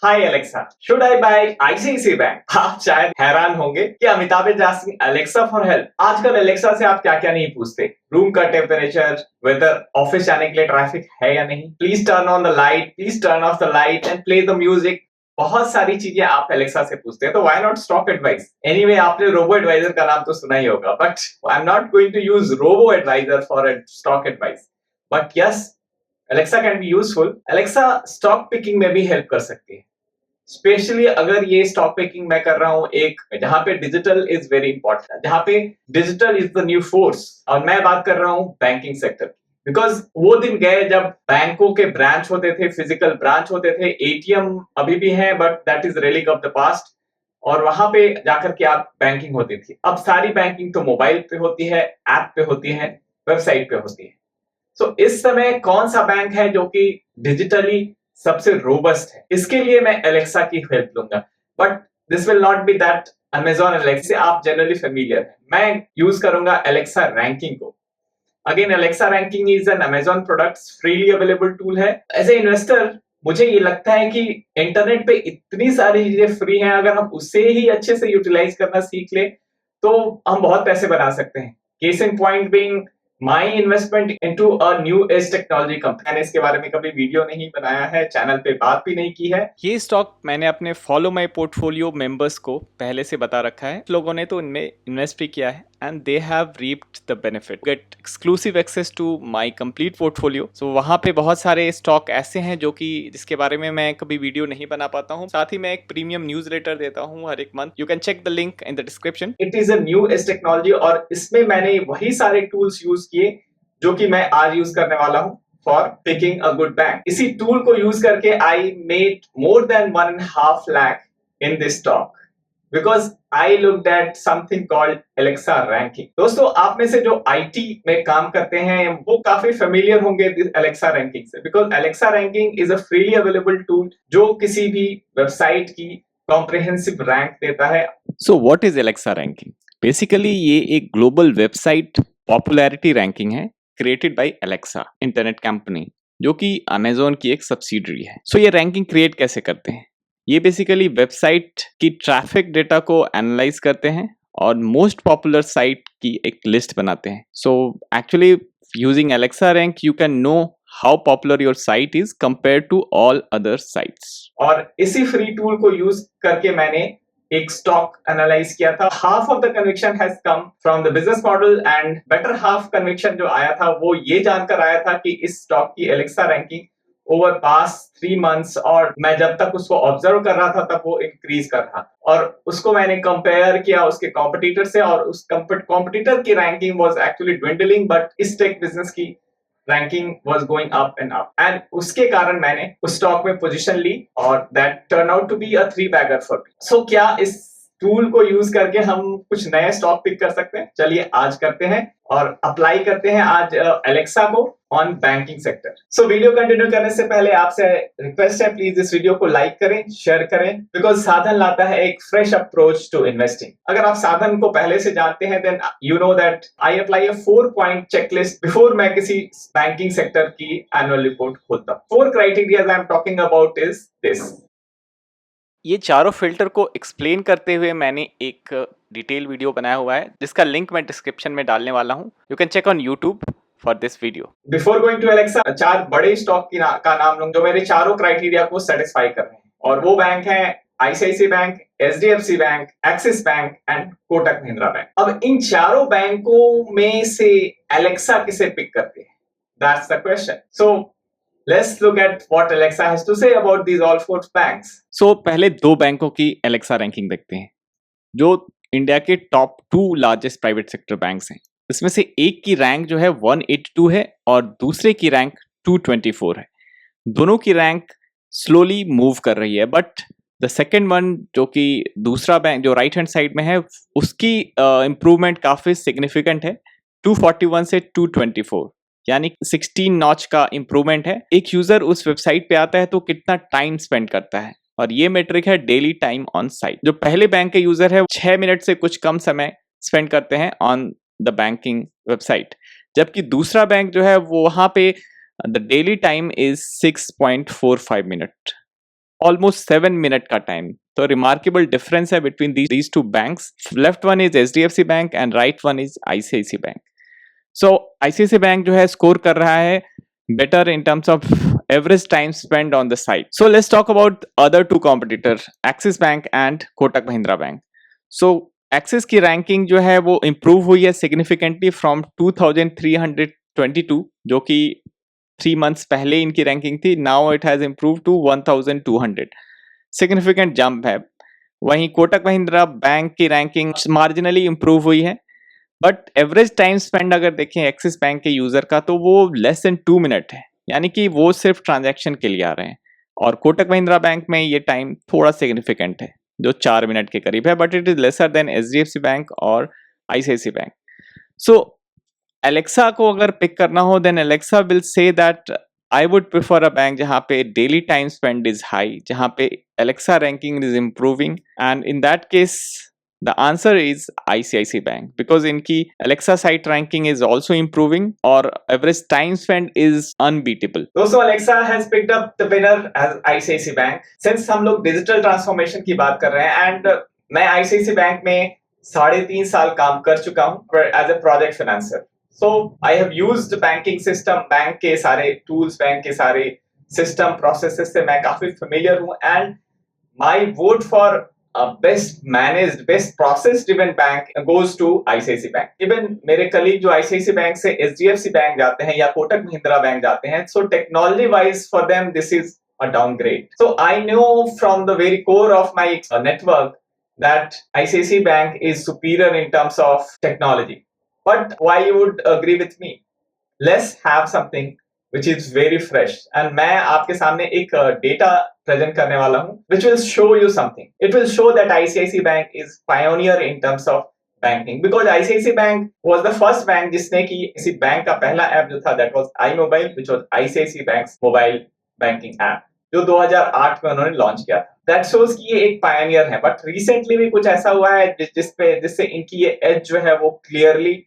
Hi Alexa, should I buy ICICI bank? आप शायद हैरान होंगे कि Amitabh is asking Alexa for help. आजकल एलेक्सा से आप क्या क्या नहीं पूछते। रूम का टेम्परेचर, वेदर ऑफिस जाने के लिए ट्रैफिक है या नहीं, please turn on the light, please turn off the light and play the music. बहुत सारी चीजें आप एलेक्सा से पूछते हैं, तो why not stock advice? Anyway, आपने रोबो एडवाइजर का नाम तो सुना ही होगा, but I am not going to use robo advisor for stock advice. But yes, Alexa can be useful. Alexa stock picking में भी हेल्प कर सकती है, स्पेशली अगर ये स्टॉक पिकिंग मैं कर रहा हूं एक जहां पे डिजिटल इज वेरी इंपॉर्टेंट, जहां पे digital is the new force. और मैं बात कर रहा हूं बैंकिंग सेक्टर की, बिकॉज वो दिन गए जब बैंकों के ब्रांच होते थे, फिजिकल ब्रांच होते थे। एटीएम अभी भी है, but that is relic of the past. और वहां पे जाकर के आप बैंकिंग होती थी। अब सारी बैंकिंग तो मोबाइल पे होती है, ऐप पे होती है, वेबसाइट पे होती है। सो इस समय कौन सा बैंक है जो कि डिजिटली सबसे रोबस्ट है? इसके लिए मैं एलेक्सा की हेल्प लूंगा, but this will not be that Amazon Alexa आप जनरली फेमिलियर है। मैं यूज करूंगा एलेक्सा रैंकिंग को। Again, Alexa ranking is an Amazon product, freely available tool है। एज ए इन्वेस्टर मुझे ये लगता है कि इंटरनेट पे इतनी सारी चीजें फ्री हैं, अगर हम उसे ही अच्छे से यूटिलाइज करना सीख ले तो हम बहुत पैसे बना सकते हैं। Case in point being my investment into a new age technology company. मैंने इसके बारे में कभी वीडियो नहीं बनाया है, चैनल पे बात भी नहीं की है। ये स्टॉक मैंने अपने फॉलो माई पोर्टफोलियो मेंबर्स को पहले से बता रखा है। लोगों ने तो इनमें इन्वेस्ट भी किया है and they have reaped the benefit, get exclusive access to my complete portfolio. So वहाँ पे बहुत सारे स्टॉक ऐसे हैं जो कि जिसके बारे में मैं कभी वीडियो नहीं बना पाता हूँ। साथ ही मैं एक प्रीमियम न्यूज लेटर देता हूँ हर एक month. You can check the link in the description. It is a new age technology और इसमें मैंने वही सारे टूल्स यूज किए जो कि मैं आज यूज करने वाला हूं for picking a good bank. इसी टूल को यूज करके I made more than 1.5 lakh in this stock because I looked at something called Alexa ranking. दोस्तों, आप में से जो आईटी में काम करते हैं वो काफी फेमिलियर होंगे एलेक्सा रैंकिंग से, because Alexa ranking is a freely available tool जो किसी भी वेबसाइट की कॉम्प्रिहेंसिव रैंक देता है। So what is Alexa ranking? Basically ये एक ग्लोबल वेबसाइट पॉपुलैरिटी रैंकिंग है created by Alexa internet company, जो कि अमेजोन की एक सब्सिडरी है। सो ये रैंकिंग क्रिएट कैसे करते हैं? ये बेसिकली वेबसाइट की ट्रैफिक डेटा को एनालाइज करते हैं और मोस्ट पॉपुलर साइट की एक लिस्ट बनाते हैं। So actually using Alexa rank you can know how popular your site is compare to all other sites. और इसी फ्री टूल को यूज करके मैंने एक स्टॉक एनालाइज किया था। Half of the conviction has come from the business model and better half conviction जो आया था वो ये जानकर आया था कि इस स्टॉक की Alexa ranking over past 3 months, और मैं जब तक उसको ऑब्जर्व कर रहा था तब वो इंक्रीज कर रहा, और उसको मैंने कंपेयर किया उसके कॉम्पिटिटर से, और उस कॉम्पिटिटर की ranking was actually dwindling, but इस टेक बिजनेस की ranking was going up and up, and उसके कारण मैंने उस स्टॉक में पोजीशन ली और that turn out to be a three bagger for me. So क्या इस टूल को यूज करके हम कुछ नए स्टॉक पिक कर सकते हैं? चलिए आज करते हैं और अप्लाई करते हैं आज एलेक्सा को on banking sector. So video continue करने से पहले आपसे रिक्वेस्ट है, प्लीज इस वीडियो को लाइक करें, शेयर करें, बिकॉज साधन लाता है एक फ्रेश अप्रोच टू इन्वेस्टिंग। अगर आप साधन को पहले से जानते हैं then you know that I apply a 4 point checklist before मैं किसी बैंकिंग सेक्टर की एनुअल रिपोर्ट खोलता हूं। 4 criteria I am talking about is this. ये चारों फिल्टर को एक्सप्लेन करते हुए मैंने एक डिटेल वीडियो बनाया हुआ है जिसका लिंक मैं डिस्क्रिप्शन में डालने वाला हूँ। You can check on YouTube for this video. Before going to Alexa, 4 बड़े स्टॉक का नाम लूंगा जो मेरे चारों क्राइटेरिया को सेटिस्फाई कर रहे हैं, और वो बैंक है ICICI bank, HDFC bank, Axis bank and Kotak Mahindra bank. अब इन चारों बैंकों में से एलेक्सा किसे पिक करते हैं? That's the question. So let's look at what Alexa has to say about these all 4 banks. सो पहले दो बैंकों की एलेक्सा रैंकिंग देखते हैं जो इंडिया के top 2 largest private sector banks हैं। इसमें से एक की रैंक जो है 182 है और दूसरे की रैंक 224 है। दोनों की रैंक स्लोली मूव कर रही है, बट द सेकेंड वन जो कि दूसरा बैंक जो राइट हैंड साइड में है उसकी इम्प्रूवमेंट काफ़ी सिग्निफिकेंट है। 241 से 224 यानी 16 नॉच का इम्प्रूवमेंट है। एक यूजर उस वेबसाइट पे आता है तो कितना टाइम स्पेंड करता है, और ये मेट्रिक है डेली टाइम ऑन साइट। जो पहले बैंक के यूजर है 6 मिनट से कुछ कम समय स्पेंड करते हैं ऑन द बैंकिंग वेबसाइट, जबकि दूसरा बैंक जो है वो वहां पे the daily time is 6.45 minute. Almost 7 minute का टाइम। तो रिमार्केबल डिफरेंस है between these two banks. Left one is HDFC bank and right one is ICICI bank. So ICICI bank जो है स्कोर कर रहा है better in terms of average time spend on the site. So let's talk about other two competitor, Axis bank and Kotak Mahindra bank. So Axis की ranking जो है वो improve हुई है सिग्निफिकेंटली फ्रॉम 2322, जो कि 3 मंथ्स पहले इनकी रैंकिंग थी। Now it has improve to 1200, significant jump है। वहीं कोटक महिंद्रा बैंक की रैंकिंग मार्जिनली इम्प्रूव हुई है, बट एवरेज टाइम स्पेंड अगर देखें एक्सिस बैंक के यूजर का तो वो लेस देन 2 मिनट है, यानी कि वो सिर्फ ट्रांजैक्शन के लिए आ रहे हैं। और कोटक महिंद्रा बैंक में ये टाइम थोड़ा सिग्निफिकेंट है जो 4 मिनट के करीब है, but it is lesser than HDFC bank और आईसीआईसी बैंक। सो एलेक्सा को अगर पिक करना हो then Alexa will say that I would prefer a bank जहाँ पे daily time spend is high, जहाँ पे Alexa ranking is improving, and in that case the answer is ICICI Bank because इनकी Alexa site ranking is also improving और average time spent is unbeatable. दोस्तों Alexa has picked up the winner as ICICI Bank. Since हम लोग digital transformation की बात कर रहे हैं एंड मैं ICICI बैंक में 3.5 साल काम कर चुका हूँ as a project financer. So I have used banking system, bank के सारे टूल्स, बैंक के सारे सिस्टम प्रोसेसेस से मैं काफी फेमिलियर हूँ and my vote for best managed, best process driven bank goes to ICICI Bank. Even मेरे colleague जो ICICI Bank से HDFC Bank जाते हैं या कोटक महिंद्रा बैंक जाते हैं, so technology wise for them this is a downgrade. So I know from the very core of my network that ICICI Bank is superior in terms of technology. But why you would agree with me? Let's have something which is very fresh and मैं आपके सामने एक data present करने वाला हूँ which will show you something. It will show that ICICI Bank is pioneer in terms of banking because ICICI Bank was the first bank जिसने कि इसी बैंक का पहला ऐप जो था that was iMobile, which was ICICI Bank's mobile banking app जो 2008 में उन्होंने लॉन्च किया था। That shows कि ये एक पायनियर है, बट रिसेंटली भी कुछ ऐसा हुआ है जिससे इनकी ये एज जो है वो क्लियरली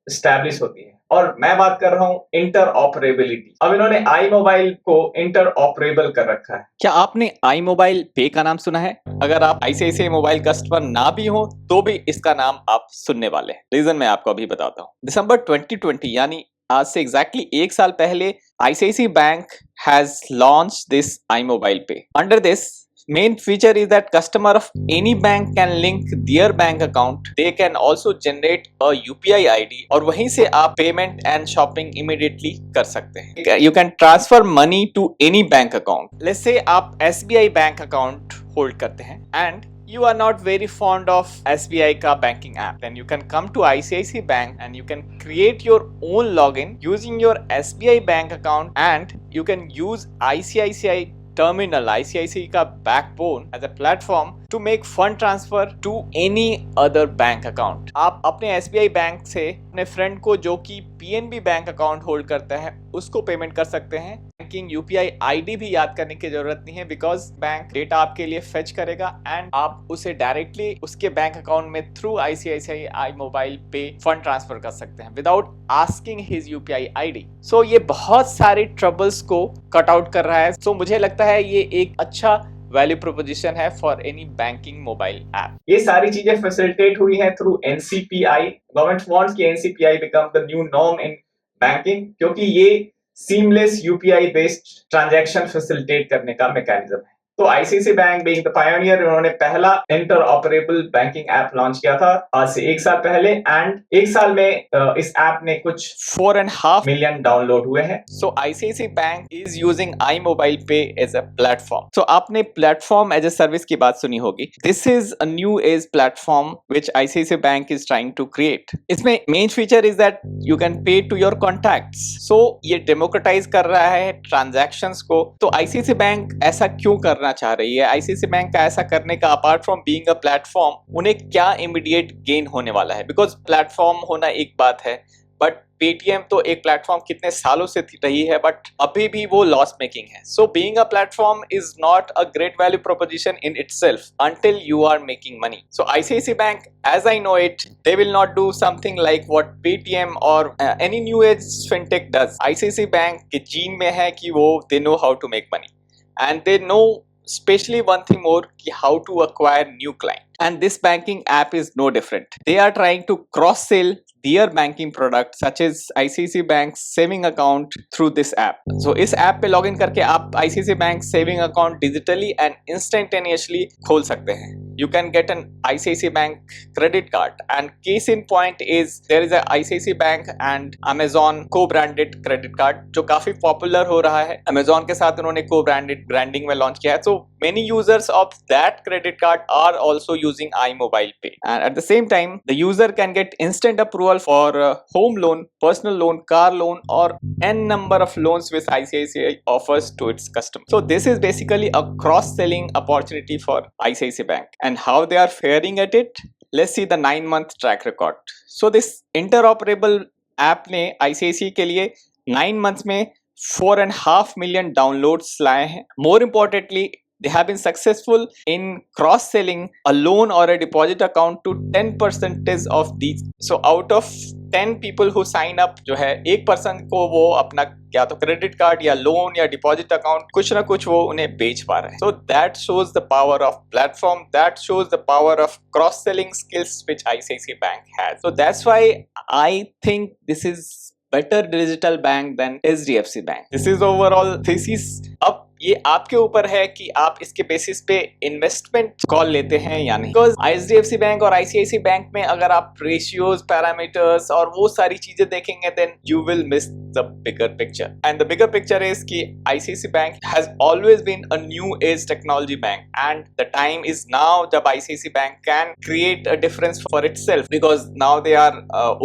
स्टैब्लिश होती है। और मैं बात कर रहा हूँ इंटर ऑपरेबिलिटी। अब इन्होंने आई मोबाइल को इंटर ऑपरेबल कर रखा है। क्या आपने आई मोबाइल पे का नाम सुना है? अगर आप आईसीआईसीआई मोबाइल कस्टमर ना भी हो तो भी इसका नाम आप सुनने वाले हैं। रीजन मैं आपको अभी बताता हूँ। दिसंबर 2020 यानी आज से एग्जैक्टली 1 साल पहले ICICI bank has launch this I mobile pay. Under this main feature is that customer of any bank can link their bank account. They can also generate a UPI ID और वहीं से आप payment and shopping immediately कर सकते हैं। You can transfer money to any bank account. Let's say आप SBI bank account hold करते हैं and you are not very fond of SBI का banking app, then you can come to ICICI Bank and you can create your own login using your SBI bank account and you can use ICICI terminal, ICICI का backbone as a platform to make fund transfer to any other bank account. आप अपने SBI bank से अपने friend को जो कि PNB bank account hold करता है उसको पेमेंट कर सकते हैं। बैंकिंग UPI ID भी याद करने की जरूरत नहीं है बिकॉज बैंक डेटा आपके लिए फेच करेगा एंड आप उसे डायरेक्टली उसके बैंक अकाउंट में थ्रू ICICI आई मोबाइल पे फंड ट्रांसफर कर सकते हैं without asking his UPI ID. सो ये बहुत सारे ट्रबल्स को कट आउट कर रहा है। सो मुझे लगता है ये एक अच्छा वैल्यू प्रोपोजिशन है for any banking mobile app. ये सारी चीजें फैसिलिटेट हुई हैं थ्रू NCPI। गवर्नमेंट वांट्स कि NCPI become the new norm in banking क्योंकि ये seamless UPI based transaction facilitate करने का मैकेनिज्म है। तो ICICI bank being the Pioneer उन्होंने पहला inter operable banking app launch किया था आज से 1 साल पहले एंड 1 साल में इस ऐप ने कुछ 4.5 मिलियन डाउनलोड हुए हैं। So ICICI bank is using I mobile pay as a platform. So आपने प्लेटफॉर्म एज अ सर्विस की बात सुनी होगी। This is a new age platform which ICICI bank is trying to create. इसमें main feature is that you can pay to your contacts. So ये democratise कर रहा है ट्रांजैक्शंस को। तो ICICI बैंक ऐसा क्यों करना चाह रही है? ICICI बैंक का ऐसा करने का apart from being a platform उन्हें क्या इमीडिएट गेन होने वाला है? बिकॉज प्लेटफॉर्म होना एक बात है बट पेटीएम तो एक प्लेटफॉर्म कितने सालों से रही है बट अभी भी वो लॉस मेकिंग है। So being a platform is not a great value proposition in itself until you are making money. So ICICI bank as I know it they will not do something like what Paytm or any new age fintech does. ICICI bank के gene में है कि वो they know how to make money and they know especially one thing more ki how to acquire new client. And this banking app is no different. They are trying to cross sell their banking product such as ICICI Bank saving account through this app. So इस app पे login करके आप ICICI Bank saving account digitally and instantaneously खोल सकते हैं. You can get an ICICI Bank credit card, and case in point is there is a ICICI Bank and Amazon co-branded credit card जो काफी popular हो रहा है. Amazon के साथ उन्होंने co-branded branding में लॉन्च किया है. So many users of that credit card are also using iMobile Pay, and at the same time the user can get instant approval for home loan, personal loan, car loan, or n number of loans which ICICI offers to its customers. So this is basically a cross-selling opportunity for ICICI Bank, and how they are faring at it. Let's see the 9-month track record. So this interoperable app ने ICICI के लिए 9 months में 4.5 million downloads लाए हैं. More importantly, they have been successful in cross-selling a loan or a deposit account to 10% of these. So out of 10 people who sign up, जो है 1% को वो अपना या तो क्रेडिट कार्ड या लोन या डिपॉजिट अकाउंट कुछ ना कुछ वो उन्हें बेच पा रहे हैं. So that shows the power of platform. That shows the power of cross-selling skills which ICICI Bank has. So that's why I think this is better digital bank than HDFC Bank. This is overall thesis. अब ये आपके ऊपर है कि आप इसके basis पे investment call लेते हैं या नहीं. बिकॉज HDFC बैंक और ICICI बैंक में अगर आप रेशियोज, पैरामीटर्स और वो सारी चीजें देखेंगे then you will miss the bigger picture. And the bigger picture is कि ICICI bank has always been a new age technology bank, and the time is now जब ICICI bank can create a difference for itself, because now they are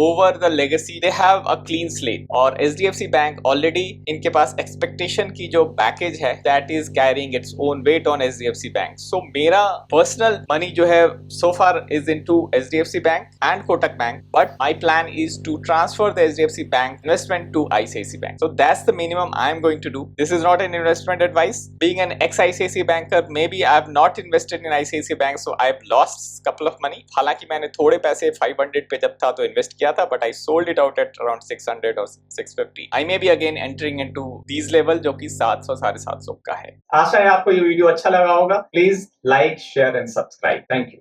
over the legacy, they have a clean slate. और HDFC bank already इनके पास expectation की जो package है that is carrying its own weight on HDFC Bank. So मेरा personal money जो है so far is into HDFC Bank and Kotak Bank, but my plan is to transfer the HDFC Bank investment to ICICI Bank. So that's the minimum I am going to do. This is not an investment advice. Being an ex-ICICI banker, maybe I have not invested in ICICI Bank, so I have lost couple of money. हालांकि मैंने थोड़े पैसे 500 पे जब था तो invest किया था, but I sold it out at around 600 or 650. I may be again entering into these level जो कि 700 750 का है. आशा है आपको ये वीडियो अच्छा लगा होगा. Please like, share and subscribe. Thank you.